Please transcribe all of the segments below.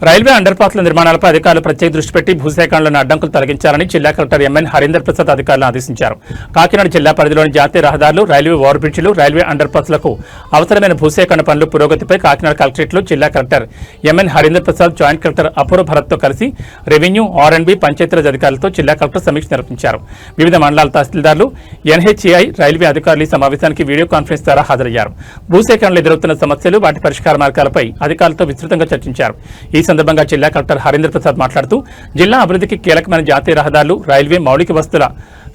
Railway అండర్పాస్ల నిర్మాణాలపై అధికారులు ప్రత్యేక దృష్టి పెట్టి భూసేకరణలను అడ్డంకులు తొలగించాలని జిల్లా కలెక్టర్ ఎంఎన్ హరీందర్ ప్రసాద్ అధికారులను ఆదేశించారు. కాకినాడ జిల్లా పరిధిలోని జాతీయ రహదారులు, రైల్వే ఓవర్ బ్రిడ్జిలు, రైల్వే అండర్పాస్లకు అవసరమైన భూసేకరణ పనుల పురోగతిపై కాకినాడ కలెక్టరేట్లో జిల్లా collector MN Harinder Prasad joint collector Apoorva భరత్తో కలిసి రెవెన్యూ, ఆర్ఎండ్బి, పంచాయతీరాజ్ అధికారులతో జిల్లా కలెక్టర్ సమీక్ష నిర్వహించారు. వివిధ మండలాల తహసీల్దార్లు, ఎన్హెచ్ఏఐ, రైల్వే అధికారులు ఈ సమావేశానికి వీడియో కాన్ఫరెన్స్ ద్వారా హాజరయ్యారు. భూసేకరణలో ఎదురవుతున్న సమస్యలు, వాటి పరిష్కార మార్గాలపై అధికారులతో విస్తృతంగా చర్చించారు. ఈ సందర్భంగా జిల్లా కలెక్టర్ హరీందర్ ప్రసాద్ మాట్లాడుతూ జిల్లా అభివృద్ధికి కీలకమైన జాతీయ రహదారులు, రైల్వే మౌలిక వస్తువుల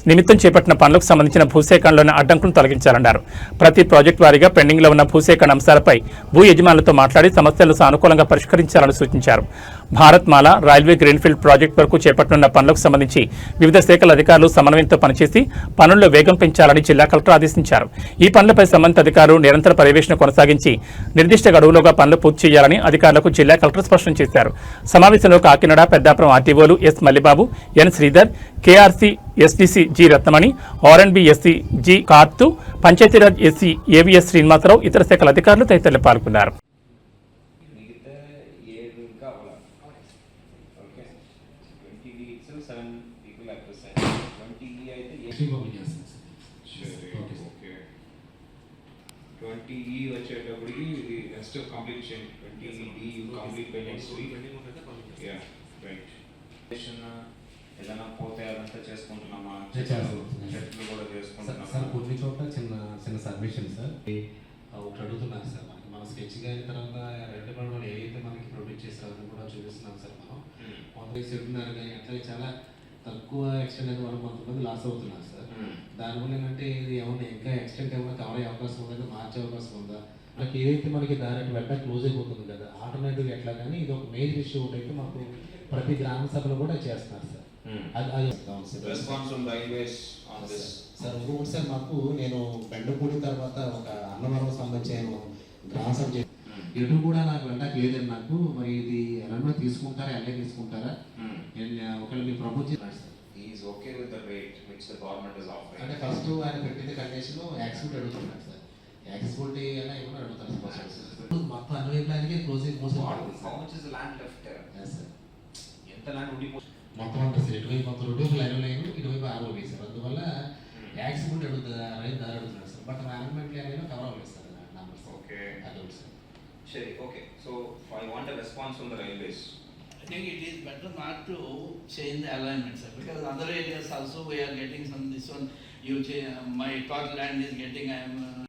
నిమిత్తం చేపట్టిన పనులకు సంబంధించిన భూసేకరణలోని అడ్డంకులను తొలగించాలన్నారు. ప్రతి ప్రాజెక్టు వారీగా పెండింగ్లో ఉన్న భూసేకరణ అంశాలపై భూ యజమానులతో మాట్లాడి సమస్యలను సానుకూలంగా పరిష్కరించాలని సూచించారు. భారత్ మాల, రైల్వే గ్రీన్ఫీల్డ్ ప్రాజెక్టు వరకు చేపట్టనున్న పనులకు సంబంధించి వివిధ శాఖల అధికారులు సమన్వయంతో పనిచేసి పనుల్లో వేగం పెంచాలని జిల్లా కలెక్టర్ ఆదేశించారు. ఈ పనులపై సంబంధిత అధికారులు నిరంతర పర్యవేక్షణ కొనసాగించి నిర్దిష్ట గడువులోగా పనులు పూర్తి చేయాలని అధికారులకు జిల్లా కలెక్టర్ స్పష్టం చేశారు. సమావేశంలో కాకినాడ, పెద్దాపురం ఆర్టీఓలు S Mallibabu, N Sridhar, KRC SDC G Ratnamani, R and B SC G Kartu, Panchayat Raj SC AVS Srinivasarao, ఇతర శాఖల అధికారులు తదితరులు పాల్గొన్నారు. వచ్చేటప్పటికి నెక్స్ట్ కంప్లీట్ చేయండి. 20D complete by next week. Yeah right. ఏదైనా పోతే అదంతా చేసుకుంటున్నామా? చెట్లు కూడా చేసుకుంటున్నాం సార్. కొన్ని చోట్ల చిన్న చిన్న సబ్మిషన్ సార్ ఒకటి అడుగుతున్నారు సార్. మన స్కెచ్ అయిన తర్వాత రెండు పనులు ఏదైతే మనకి ప్రొడ్యూస్ చేస్తారని కూడా చూపిస్తున్నాం సార్. మనం చెప్తున్నారు కానీ అట్లా చాలా తక్కువ ఎక్స్టెంట్ అయితే మనం కొంతమంది లాస్ అవుతున్నారు సార్. దానివల్ల ఏంటంటే ఇది ఏమన్నా ఇంకా ఎక్స్టెంట్ ఏమైనా కవర్ అయ్యే అవకాశం ఉందా, మార్చే అవకాశం ఉందా? మనకి ఏదైతే మనకి దాని వెంటనే క్లోజ్ అయిపోతుంది కదా, ఆల్టర్నేటివ్ ఎట్లా కానీ ఇది ఒక మేజర్ ఇష్యూ ఒకటి అయితే మాకు ప్రతి గ్రామ సభలో కూడా చేస్తున్నారు సార్. సార్ ఇంకొకటి సార్, మాకు నేను బెండపూడి తర్వాత ఒక అన్నవరం సంబంధించిన గ్రామ సభ ఎటు కూడా నాకు వెళ్ళడానికి లేదండి. నాకు మరి ఇది ఎలా తీసుకుంటారా, ఎలా తీసుకుంటారా ఒకవేళ మీరు ప్రపోజ్ చేస్తారు sir. Is okay with the rate which the government is offering. అంటే ఫస్ట్ ఆయన పెట్టిన కండిషన్ యాక్సిబిలిటీ అడుగుతున్నాడు సార్. యాక్సిబిలిటీ అయినా ఏమైనా అడుగుతారు సార్. మొత్తం అన్ని వైపులకి క్లోజింగ్ మోసం. How much is land left? Sir ఎంత ల్యాండ్ ఉండి మొత్తం అంటే సార్ ఇటువైపు మొత్తం రెండు లైన్ ఇటువైపు ఆర్ఓబీ సార్. అందువల్ల యాక్సిబిలిటీ అడుగుతుంది, రైతు దారి అడుగుతున్నాడు sir. But management line cover అవ్వలేదు సార్ నంబర్స్. ఓకే అదొకటి sir. Sure, okay. So, I want a response from the railways. I think it is better not to change the alignment, sir, because other areas also we are getting some this one. My plot land is getting, I am